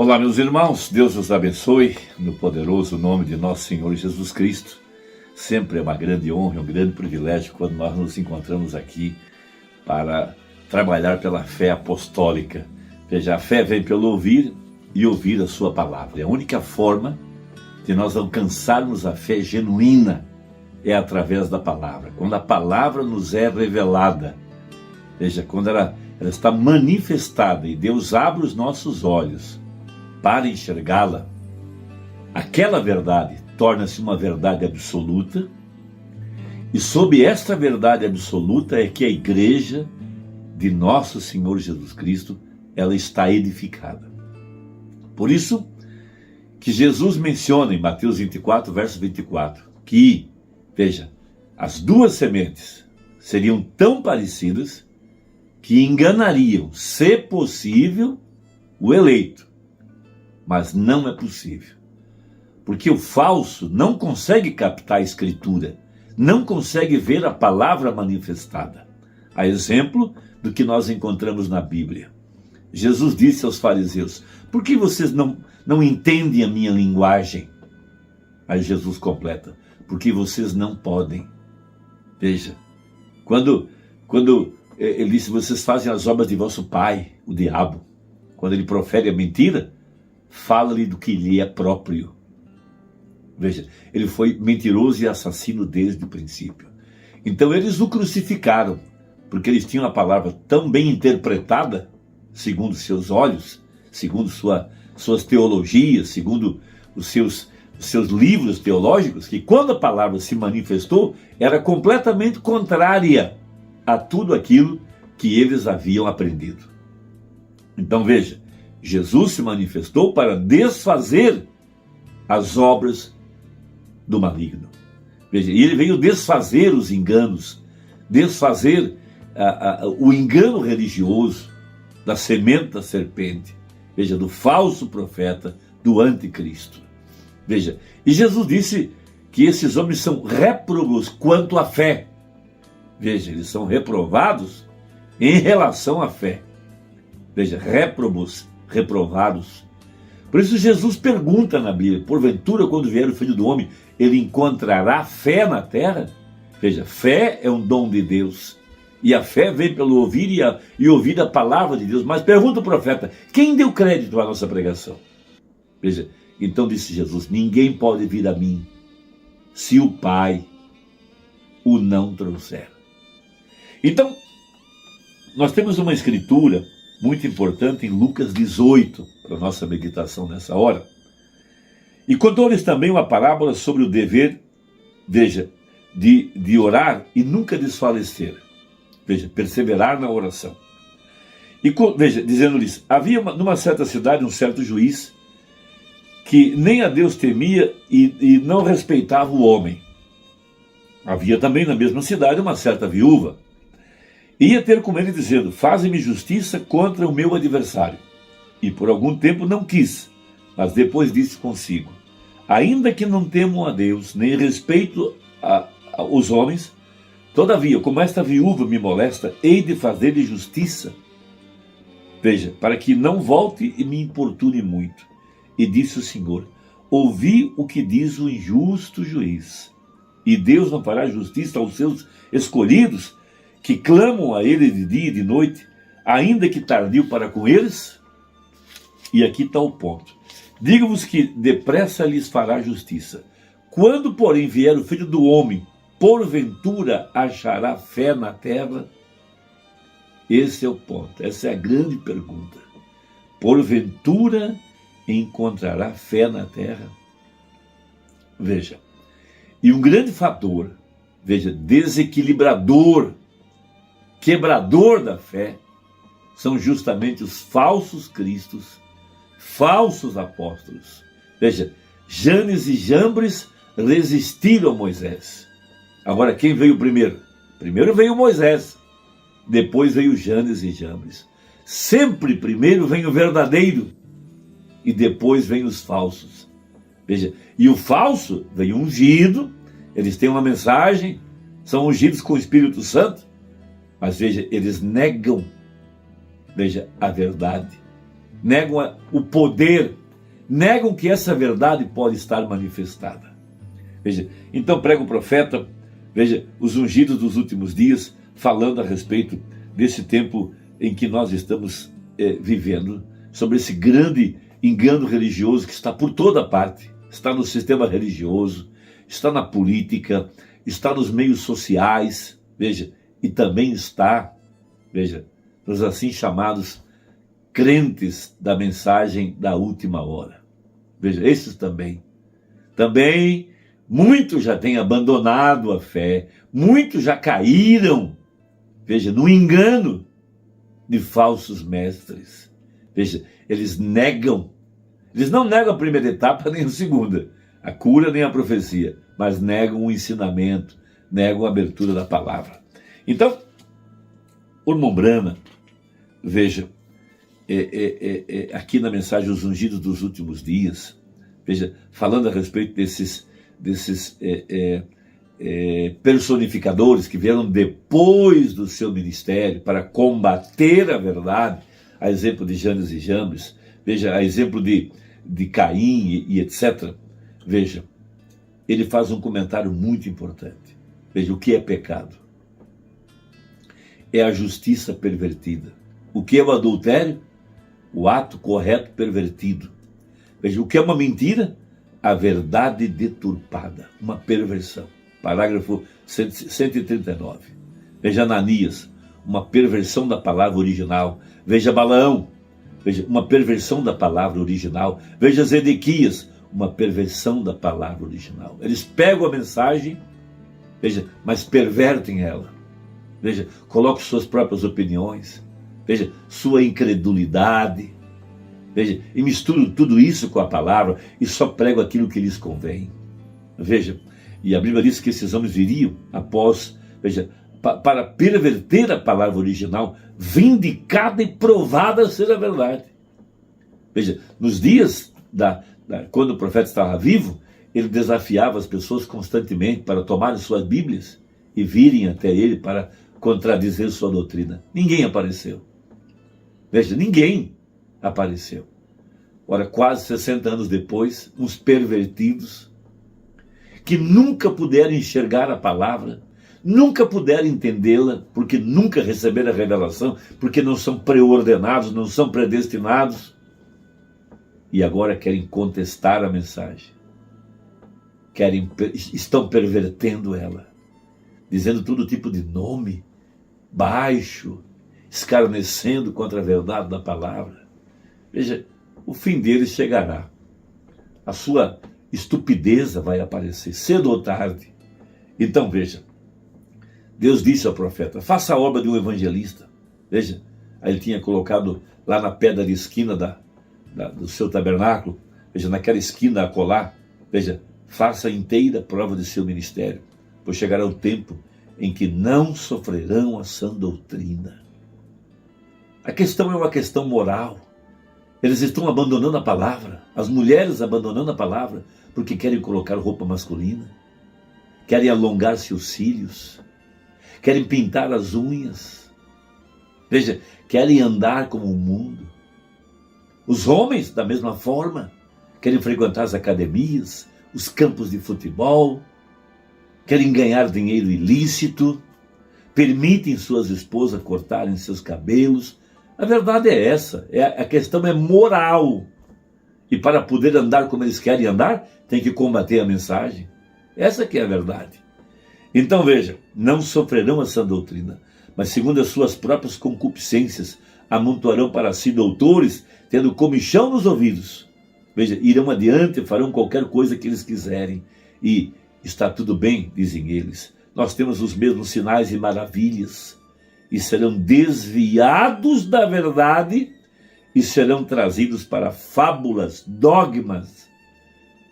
Olá, meus irmãos, Deus os abençoe no poderoso nome de nosso Senhor Jesus Cristo. Sempre é uma grande honra, um grande privilégio quando nós nos encontramos aqui para trabalhar pela fé apostólica. Veja, a fé vem pelo ouvir e ouvir a sua palavra. É a única forma de nós alcançarmos a fé genuína é através da palavra. Quando a palavra nos é revelada, veja, quando ela está manifestada e Deus abre os nossos olhos para enxergá-la, aquela verdade torna-se uma verdade absoluta, e sob esta verdade absoluta é que a igreja de nosso Senhor Jesus Cristo, ela está edificada. Por isso que Jesus menciona em Mateus 24, verso 24, que, veja, as duas sementes seriam tão parecidas que enganariam, se possível, o eleito. Mas não é possível, porque o falso não consegue captar a Escritura, não consegue ver a palavra manifestada. A exemplo do que nós encontramos na Bíblia. Jesus disse aos fariseus: por que vocês não entendem a minha linguagem? Aí Jesus completa: porque vocês não podem. Veja, quando ele disse: vocês fazem as obras de vosso pai, o diabo. Quando ele profere a mentira, fala-lhe do que lhe é próprio. Veja, ele foi mentiroso e assassino desde o princípio. Então eles o crucificaram, porque eles tinham a palavra tão bem interpretada, segundo seus olhos, segundo suas teologias, segundo os seus livros teológicos, que quando a palavra se manifestou, era completamente contrária a tudo aquilo que eles haviam aprendido. Então veja, Jesus se manifestou para desfazer as obras do maligno. Veja, e ele veio desfazer os enganos, desfazer o engano religioso da semente da serpente, veja, do falso profeta, do anticristo. Veja, e Jesus disse que esses homens são réprobos quanto à fé. Veja, eles são reprovados em relação à fé. Veja, réprobos, reprovados. Por isso Jesus pergunta na Bíblia: porventura, quando vier o Filho do Homem, ele encontrará fé na terra? Veja, fé é um dom de Deus, e a fé vem pelo ouvir e ouvir a palavra de Deus. Mas pergunta o profeta: quem deu crédito à nossa pregação? Veja, então disse Jesus: ninguém pode vir a mim se o Pai o não trouxer. Então, nós temos uma escritura muito importante em Lucas 18, para a nossa meditação nessa hora. E contou-lhes também uma parábola sobre o dever, veja, de orar e nunca desfalecer. Veja, perseverar na oração. E veja, dizendo-lhes: havia numa certa cidade um certo juiz que nem a Deus temia e não respeitava o homem. Havia também na mesma cidade uma certa viúva. Ia ter com ele dizendo: faze-me justiça contra o meu adversário. E por algum tempo não quis, mas depois disse consigo: ainda que não temam a Deus, nem respeito aos homens, todavia, como esta viúva me molesta, hei de fazer-lhe justiça. Veja, para que não volte e me importune muito. E disse o Senhor: ouvi o que diz o injusto juiz. E Deus não fará justiça aos seus escolhidos, que clamam a ele de dia e de noite, ainda que tardio para com eles? E aqui está o ponto. Digo-vos que depressa lhes fará justiça. Quando, porém, vier o Filho do Homem, porventura achará fé na terra? Esse é o ponto, essa é a grande pergunta. Porventura encontrará fé na terra? Veja, e um grande fator, veja, desequilibrador, quebrador da fé, são justamente os falsos cristos, falsos apóstolos. Veja, Janes e Jambres resistiram a Moisés. Agora, quem veio primeiro? Primeiro veio Moisés, depois veio Janes e Jambres. Sempre primeiro vem o verdadeiro e depois vem os falsos. Veja, e o falso vem ungido, eles têm uma mensagem, são ungidos com o Espírito Santo, mas veja, eles negam, veja, a verdade. negam o poder, negam que essa verdade pode estar manifestada. Veja, então prega o profeta, veja, os ungidos dos últimos dias, falando a respeito desse tempo em que nós estamos vivendo, sobre esse grande engano religioso que está por toda parte, está no sistema religioso, está na política, está nos meios sociais, veja, e também está, veja, nos assim chamados crentes da mensagem da última hora. Veja, esses também muitos já têm abandonado a fé, muitos já caíram, veja, no engano de falsos mestres. Veja, eles não negam a primeira etapa nem a segunda, a cura nem a profecia, mas negam o ensinamento, negam a abertura da palavra. Então, o irmão Brana, veja, aqui na mensagem Os Ungidos dos Últimos Dias, veja, falando a respeito desses personificadores que vieram depois do seu ministério para combater a verdade, a exemplo de Janes e Jambres, veja, a exemplo de Caim e etc. Veja, ele faz um comentário muito importante. Veja, o que é pecado? É a justiça pervertida. O que é o adultério? O ato correto pervertido. Veja, o que é uma mentira? A verdade deturpada, uma perversão. Parágrafo 139. Veja Ananias, uma perversão da palavra original. Veja Balaão, veja, uma perversão da palavra original. Veja Zedequias, uma perversão da palavra original. Eles pegam a mensagem, veja, mas pervertem ela. Veja, colocam suas próprias opiniões, veja, sua incredulidade, veja, e misturam tudo isso com a palavra e só pregam aquilo que lhes convém. Veja, e a Bíblia diz que esses homens viriam após, veja, para perverter a palavra original, vindicada e provada ser a verdade. Veja, nos dias quando o profeta estava vivo, ele desafiava as pessoas constantemente para tomarem suas Bíblias e virem até ele para contradizer sua doutrina. Ninguém apareceu. Veja, ninguém apareceu. Ora, quase 60 anos depois, uns pervertidos que nunca puderam enxergar a palavra, nunca puderam entendê-la, porque nunca receberam a revelação, porque não são preordenados, não são predestinados, e agora querem contestar a mensagem. Estão pervertendo ela, dizendo todo tipo de nome baixo, escarnecendo contra a verdade da palavra. Veja, o fim deles chegará. A sua estupidez vai aparecer, cedo ou tarde. Então veja, Deus disse ao profeta, faça a obra de um evangelista. Veja, aí ele tinha colocado lá na pedra de esquina do seu tabernáculo, veja, naquela esquina acolá, veja, faça inteira prova de seu ministério, pois chegará o tempo em que não sofrerão a sã doutrina. A questão é uma questão moral. Eles estão abandonando a palavra, as mulheres abandonando a palavra, porque querem colocar roupa masculina, querem alongar seus cílios, querem pintar as unhas, veja, querem andar como o mundo. Os homens, da mesma forma, querem frequentar as academias, os campos de futebol, querem ganhar dinheiro ilícito, permitem suas esposas cortarem seus cabelos. A verdade é essa, a questão é moral. E para poder andar como eles querem andar, tem que combater a mensagem. Essa que é a verdade. Então veja, não sofrerão a sã doutrina, mas segundo as suas próprias concupiscências, amontoarão para si doutores, tendo comichão nos ouvidos. Veja, irão adiante, farão qualquer coisa que eles quiserem. E está tudo bem, dizem eles. Nós temos os mesmos sinais e maravilhas. E serão desviados da verdade e serão trazidos para fábulas, dogmas.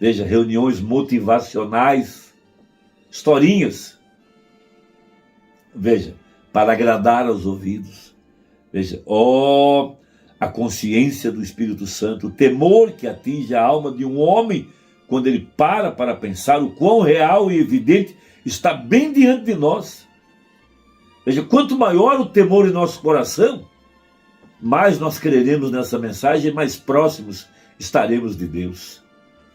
Veja, reuniões motivacionais, historinhas. Veja, para agradar aos ouvidos. Veja, a consciência do Espírito Santo, o temor que atinge a alma de um homem quando ele para pensar o quão real e evidente está bem diante de nós. Veja, quanto maior o temor em nosso coração, mais nós creremos nessa mensagem, mais próximos estaremos de Deus.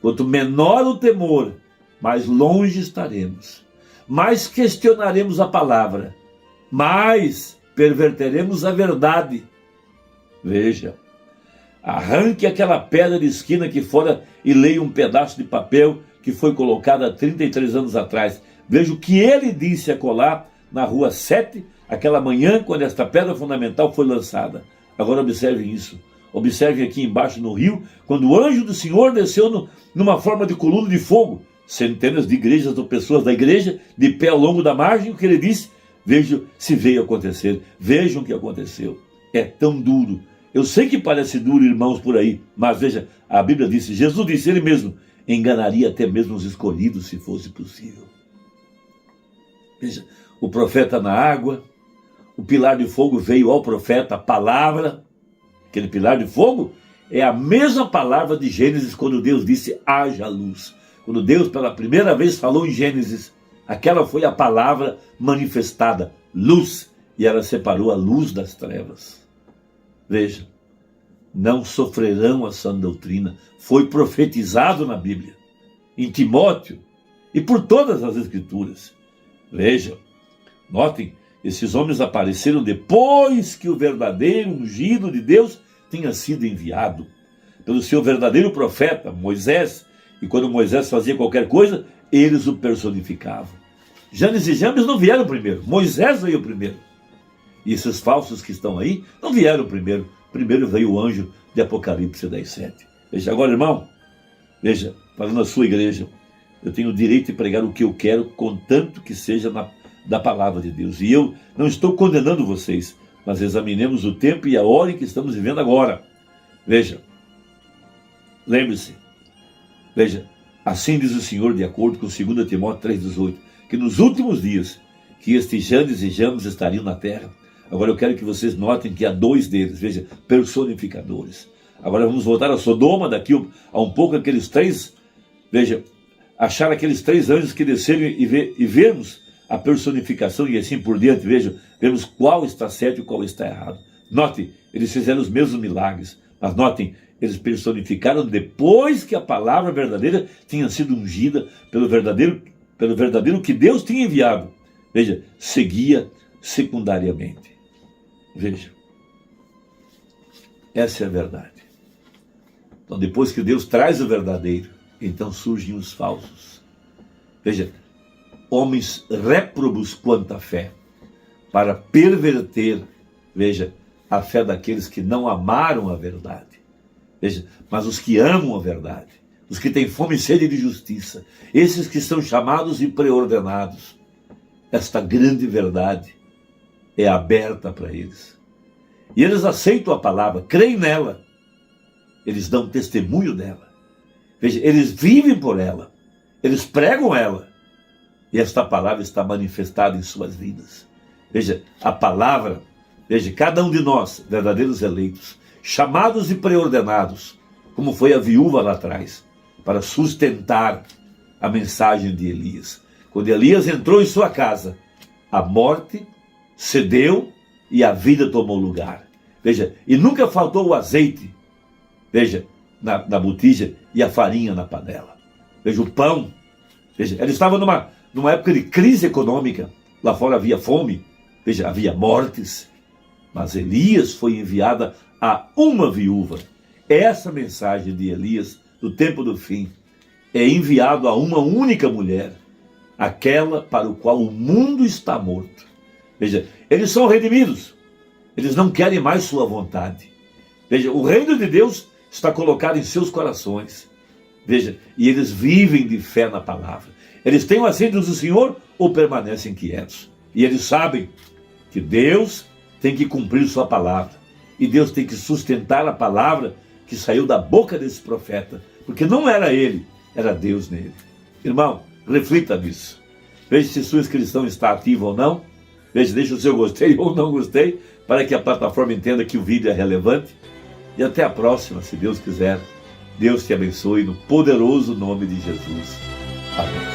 Quanto menor o temor, mais longe estaremos. Mais questionaremos a palavra, mais perverteremos a verdade. Veja, arranque aquela pedra de esquina que fora e leia um pedaço de papel que foi colocado há 33 anos atrás. Veja o que ele disse acolá na rua 7, aquela manhã, quando esta pedra fundamental foi lançada. Agora observem isso. Observem aqui embaixo no rio, quando o anjo do Senhor desceu numa forma de coluna de fogo. Centenas de igrejas ou pessoas da igreja, de pé ao longo da margem, o que ele disse? Vejam se veio acontecer. Vejam o que aconteceu. É tão duro. Eu sei que parece duro, irmãos, por aí, mas veja, a Bíblia disse, Jesus disse, ele mesmo enganaria até mesmo os escolhidos, se fosse possível. Veja, o profeta na água, o pilar de fogo veio ao profeta, a palavra, aquele pilar de fogo é a mesma palavra de Gênesis, quando Deus disse, haja luz. Quando Deus pela primeira vez falou em Gênesis, aquela foi a palavra manifestada, luz, e ela separou a luz das trevas. Veja, não sofrerão a sã doutrina, foi profetizado na Bíblia, em Timóteo e por todas as escrituras. Vejam, notem, esses homens apareceram depois que o verdadeiro ungido de Deus tinha sido enviado pelo seu verdadeiro profeta, Moisés, e quando Moisés fazia qualquer coisa, eles o personificavam. Janes e Jambres não vieram primeiro, Moisés veio primeiro. E esses falsos que estão aí não vieram primeiro. Primeiro veio o anjo de Apocalipse 10:7. Veja agora, irmão, veja, falando na sua igreja, eu tenho o direito de pregar o que eu quero, contanto que seja da palavra de Deus. E eu não estou condenando vocês, mas examinemos o tempo e a hora em que estamos vivendo agora. Veja, lembre-se, veja, assim diz o Senhor, de acordo com 2 Timóteo 3,18, que nos últimos dias, que estes Janes e Jambres estariam na terra. Agora eu quero que vocês notem que há dois deles, veja, personificadores. Agora vamos voltar a Sodoma, daqui a um pouco aqueles três, veja, achar aqueles três anjos que desceram e vermos a personificação e assim por diante, veja, vemos qual está certo e qual está errado. Notem, eles fizeram os mesmos milagres, mas notem, eles personificaram depois que a palavra verdadeira tinha sido ungida pelo verdadeiro que Deus tinha enviado. Veja, seguia secundariamente. Veja, essa é a verdade. Então, depois que Deus traz o verdadeiro, então surgem os falsos. Veja, homens réprobos quanto à fé, para perverter, veja, a fé daqueles que não amaram a verdade. Veja, mas os que amam a verdade, os que têm fome e sede de justiça, esses que são chamados e preordenados, esta grande verdade é aberta para eles. E eles aceitam a palavra, creem nela, eles dão testemunho dela. Veja, eles vivem por ela, eles pregam ela, e esta palavra está manifestada em suas vidas. Veja, a palavra, veja, cada um de nós, verdadeiros eleitos, chamados e preordenados, como foi a viúva lá atrás, para sustentar a mensagem de Elias. Quando Elias entrou em sua casa, a morte cedeu e a vida tomou lugar. Veja, e nunca faltou o azeite, veja, na botija e a farinha na panela. Veja, o pão. Veja, ela estava numa época de crise econômica. Lá fora havia fome, veja, havia mortes. Mas Elias foi enviada a uma viúva. Essa mensagem de Elias, do tempo do fim, é enviado a uma única mulher, aquela para o qual o mundo está morto. Veja, eles são redimidos, eles não querem mais sua vontade. Veja, o reino de Deus está colocado em seus corações. Veja, e eles vivem de fé na palavra. Eles têm o assento do Senhor ou permanecem quietos. E eles sabem que Deus tem que cumprir sua palavra. E Deus tem que sustentar a palavra que saiu da boca desse profeta. Porque não era ele, era Deus nele. Irmão, reflita nisso. Veja se sua inscrição está ativa ou não. Veja, deixa o seu gostei ou não gostei, para que a plataforma entenda que o vídeo é relevante. E até a próxima, se Deus quiser. Deus te abençoe no poderoso nome de Jesus. Amém.